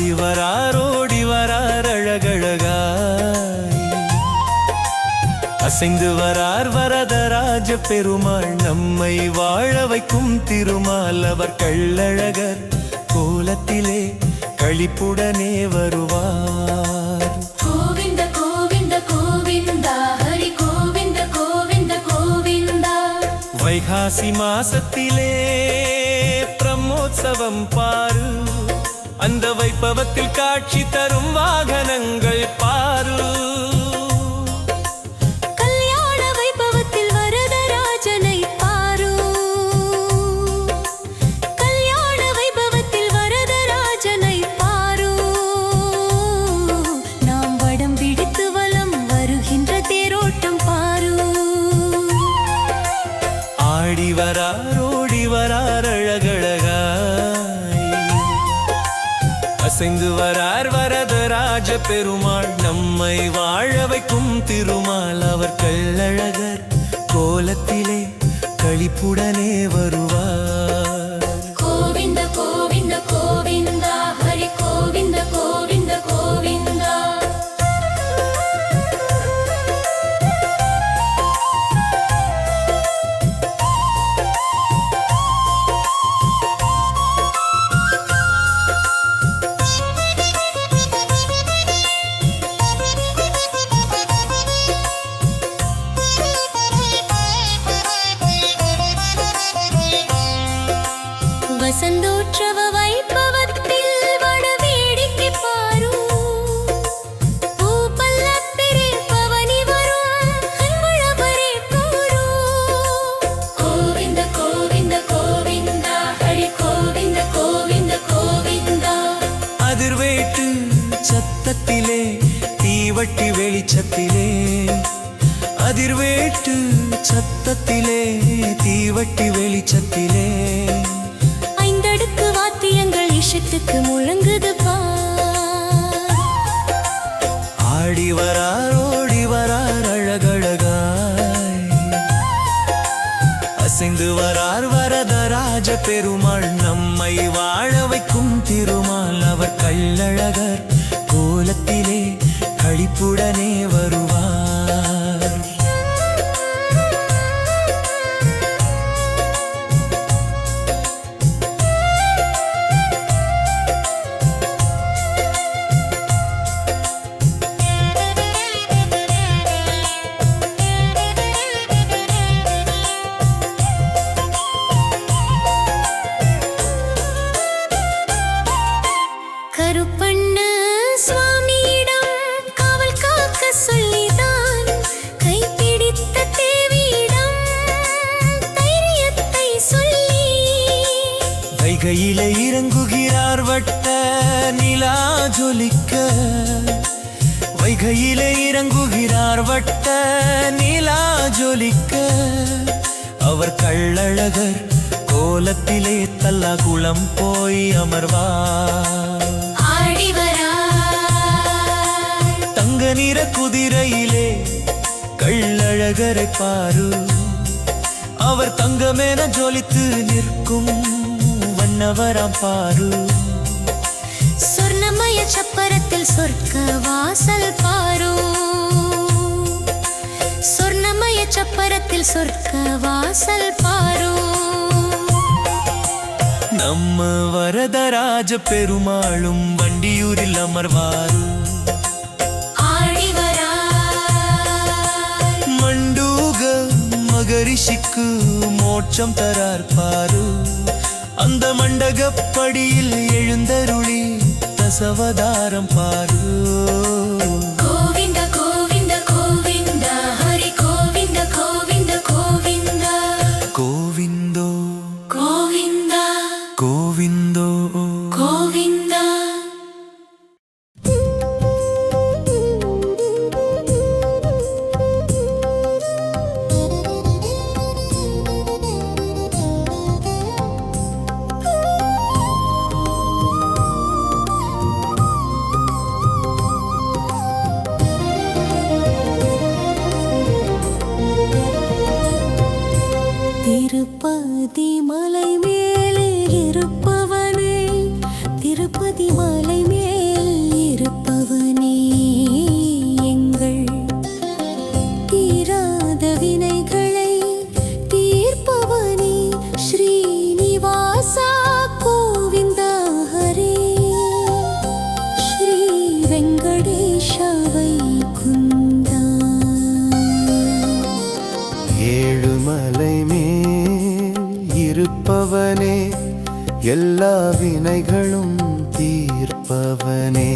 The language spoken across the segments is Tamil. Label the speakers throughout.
Speaker 1: ஆடி வரார் ஓடி வரார் அழகழகாய், அசைந்து வரார் வரதராஜ பெருமாள், நம்மை வாழ வைக்கும் திருமால். அவர் கள்ளழகர் கோலத்திலே களிப்புடனே வருவார்.
Speaker 2: கோவிந்த கோவிந்த கோவிந்தா, ஹரி கோவிந்த கோவிந்த கோவிந்தா.
Speaker 1: வைகாசி மாசத்திலே பிரம்மோற்சவம் பாரு, அந்த வைபவத்தில் காட்சி தரும் வாகனங்கள் பாரு.
Speaker 2: கல்யாண வைபவத்தில் வரதராஜனை பாரு, கல்யாண வைபவத்தில் வரதராஜனை பாரு. நாம் வடம் பிடித்து வலம் வருகின்ற தேரோட்டம் பாரு.
Speaker 1: ஆடி வரார் ஓடி வரார் அழகழகாய், அசைந்து வரார் வரதராஜ பெருமாள், நம்மை வாழ வைக்கும் திருமால். அவர் கள்ளழகர் கோலத்திலே களிப்புடனே வருவார்.
Speaker 2: கோவிந்த கோவிந்த கோவிந்தா, ஹரி கோவிந்த கோவிந்த கோவிந்தா. வசந்தோற்சவ வைபவத்தில் வட வேடிக்கை பாரு, பூ பல்லக்கிலே பவனி வரும் கண்குளவரே கூடு. கோவிந்த கோவிந்த கோவிந்தா, ஹரி கோவிந்த கோவிந்த கோவிந்தா.
Speaker 1: அதிர்வேட்டு சத்தத்திலே தீவட்டி வெளிச்சத்திலே, அதிர்வேட்டு சத்தத்திலே தீவட்டி வெளிச்சத்திலே,
Speaker 2: ஐந்தடுக்கு வாத்தியங்கள் இஷத்துக்கு முழங்குது பார்.
Speaker 1: ஆடி வரார் ஓடி வரார் அழகழகாய், அசைந்து வரார் வரதராஜ பெருமாள், நம்மை வாழ வைக்கும் திருமால். அவர் கள்ளழகர் கோலத்திலே களிப்புடனே வருவார்.
Speaker 2: கருப்பண்ண சுவாமியிடம் காவல் காக்க சொல்லிதான், கைப்பிடித்த தேவியிடம் தைரியத்தை சொல்லி.
Speaker 1: வைகையிலே இறங்குகிறார் வட்ட நிலா ஜொலிக்க, வைகையிலே இறங்குகிறார் வட்ட நிலா ஜொலிக்க, அவர் கள்ளழகர் கோலத்திலே தல்லா குளம் போய் அமர்வார்.
Speaker 2: ஆடி வரார்
Speaker 1: தங்க நிற குதிரையிலே கள்ளழகரை பாரு, அவர் தங்கமென ஜொலித்து நிற்கும் வண்ணவராம் பாரு.
Speaker 2: சொர்ணமய சப்பரத்தில் சொர்க்க வாசல் பாரு, சொர்ணமய சப்பரத்தில் சொர்க்க வாசல் பாரு.
Speaker 1: நம்ம வரதராஜ பெருமாளும் வண்டியூரில் அமர்வாரு.
Speaker 2: ஆடி வரார்
Speaker 1: மண்டூக மகரிஷிக்கு மோட்சம் தரார் பாரு, அந்த மண்டகப்படியில் எழுந்தருளி தசவதாரம் பாரு.
Speaker 2: கோவிந்த கோவிந்த கோவிந்தா, ஹரி கோவிந்த கோவிந்த கோவிந்தா.
Speaker 1: கோவிந்தோ
Speaker 2: கோவிந்தா
Speaker 1: கோவிந்தோ
Speaker 2: கோவிந்தா.
Speaker 1: எல்லா வினைகளும் தீர்ப்பவனே.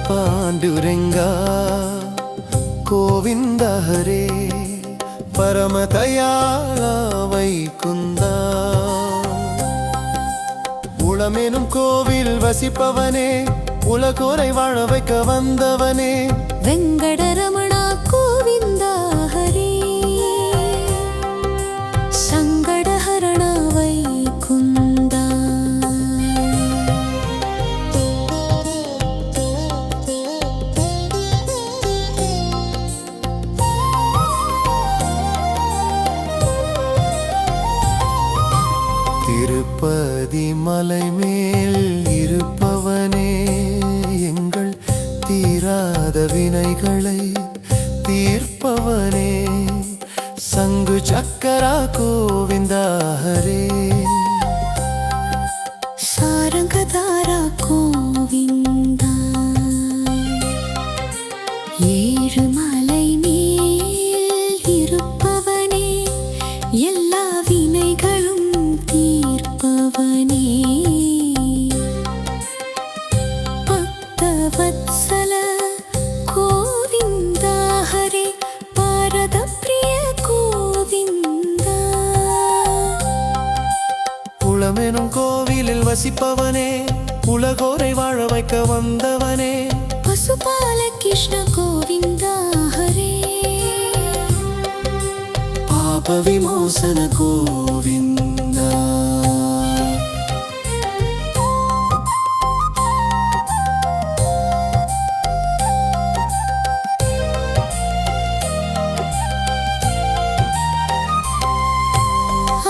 Speaker 1: பாண்டுரங்கா கோவிந்த ஹரே பரமதயாள வைகுந்தா. உளமெனும் கோவில் வசிப்பவனே, உலகோரை வாழ வைக்க வந்தவனே.
Speaker 2: வெங்கடரமணா கோவிந்தா ஹரே சங்கடஹரண வைகுந்தா.
Speaker 1: திருப்பதி மலை மேல் இருப்பவனே, எங்கள் தீராத வினைகளை தீர்ப்பவனே. சங்கு சக்கரா கோவிந்தா ஹரே
Speaker 2: சாரங்கதாரா கோவிந்தா. ஏழுமலை மேல் இருப்பவனே, எல்லா வினைகளும் தீர்ப்பவனே. பக்தவத்சல கோவிந்தா ஹரே பாரத பிரிய கோவிந்தா.
Speaker 1: உளமெனும் கோவிலில் வசிப்பவனே, உலகோரை வாழ வைக்க வந்தவனே.
Speaker 2: பசுபால கிருஷ்ண கோவிந்தா ஹரே
Speaker 1: பாப விமோசன கோவிந்தா.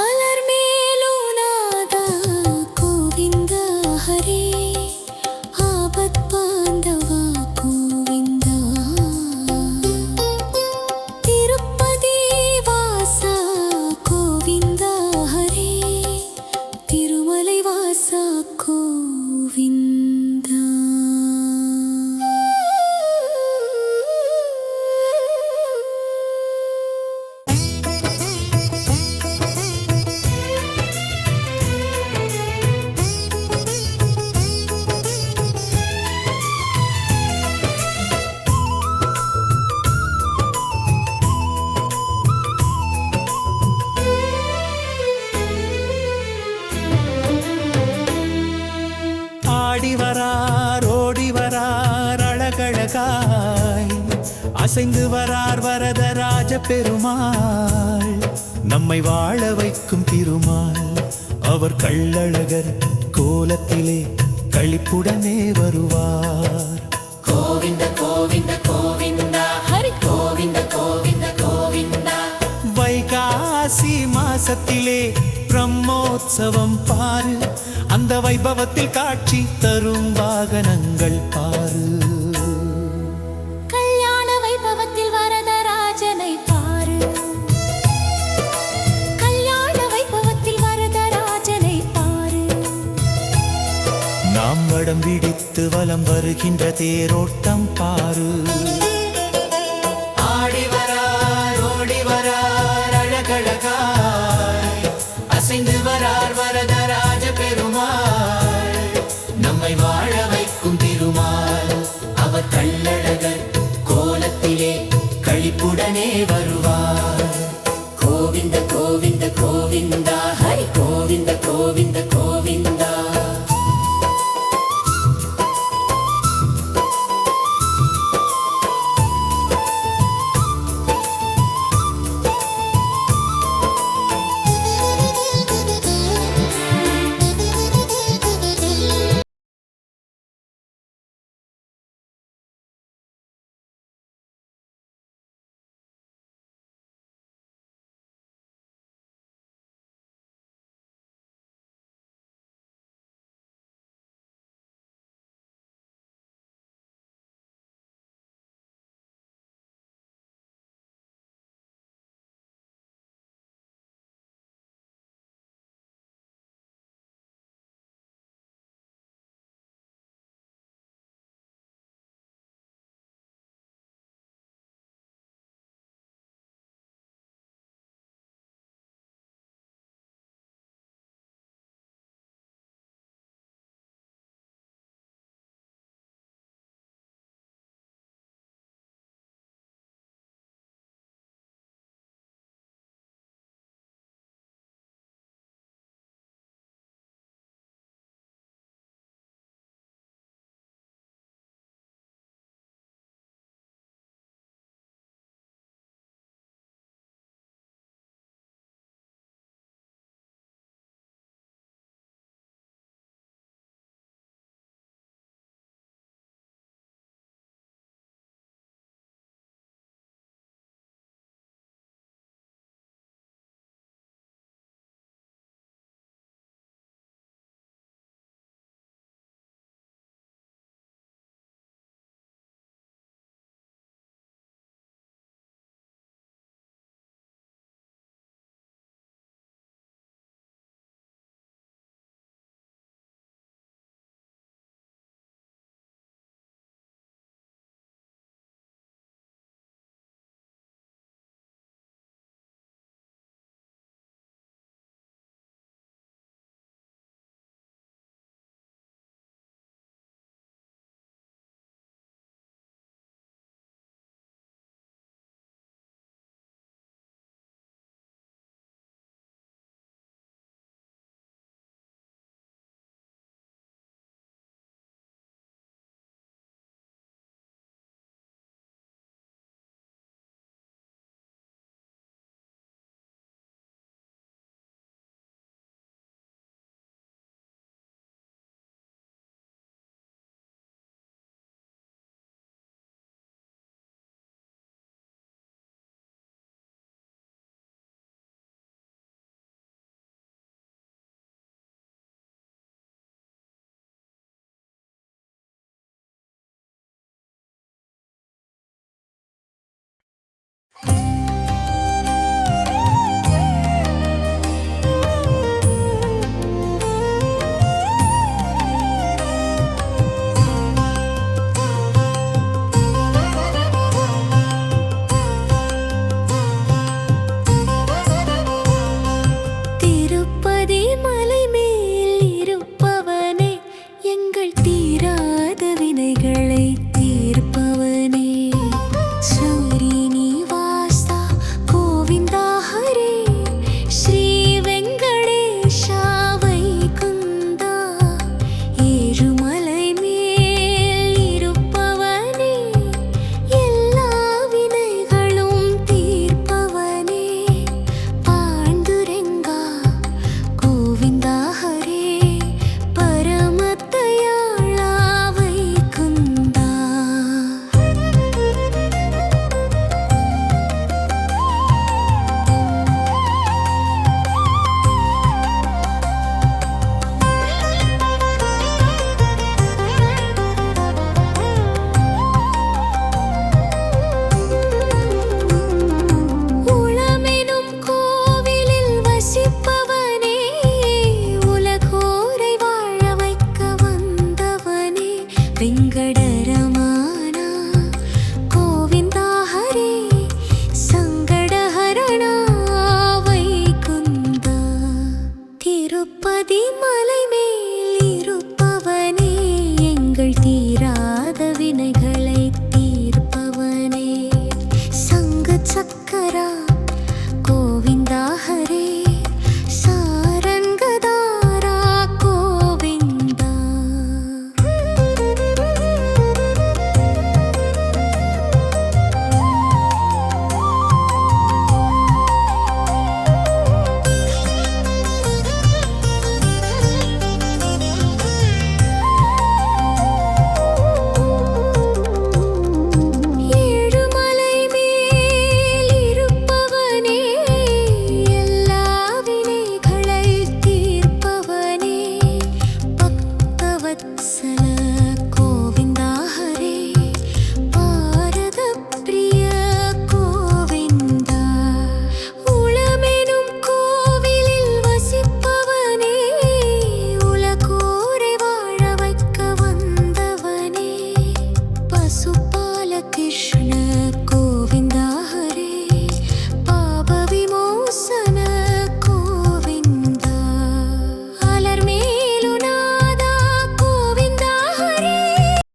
Speaker 2: அலர்மேலுநாதா கோவிந்தா ஹரே ஆபத் பாந்தவா கோவிந்தா. திருப்பதி வாசா கோவிந்தா ஹரே திருமலை வாசா கோவிந்தா.
Speaker 1: ஆடி வரார் ஓடி வரார் அழகழகாய், அசைந்து வரார் வரதராஜ பெருமாள். நம்மை வாழ வைக்கும் திருமால், அவர் கள்ளழகர் கோலத்திலே களிப்புடனே வருவார்.
Speaker 2: கோவிந்த கோவிந்த கோவிந்தா ஹரி கோவிந்த கோவிந்த கோவிந்தா.
Speaker 1: வைகாசி மாசத்திலே பிரம்மோற்சவம் பாரு, அந்த வைபவத்தில் காட்சி தரும் வாகனங்கள் பாரு.
Speaker 2: கல்யாண வைபவத்தில் வரதராஜனை பாரு. கல்யாண வைபவத்தில் வரதராஜனை பாரு.
Speaker 1: நாம் வடம் பிடித்து வலம் வருகின்ற தேரோட்டம் பாரு. ஆடி வரார் ஓடி வரார் அழகழகாய், அசைந்து வரார் வரதராஜ பெருமாள். நம்மை வாழ வைக்கும் திருமால், அவர் கள்ளழகர் கோலத்திலே களிப்புடனே வருவார்.
Speaker 2: கோவிந்த கோவிந்த கோவிந்தா ஹரி கோவிந்த கோவிந்த கோவிந்தா.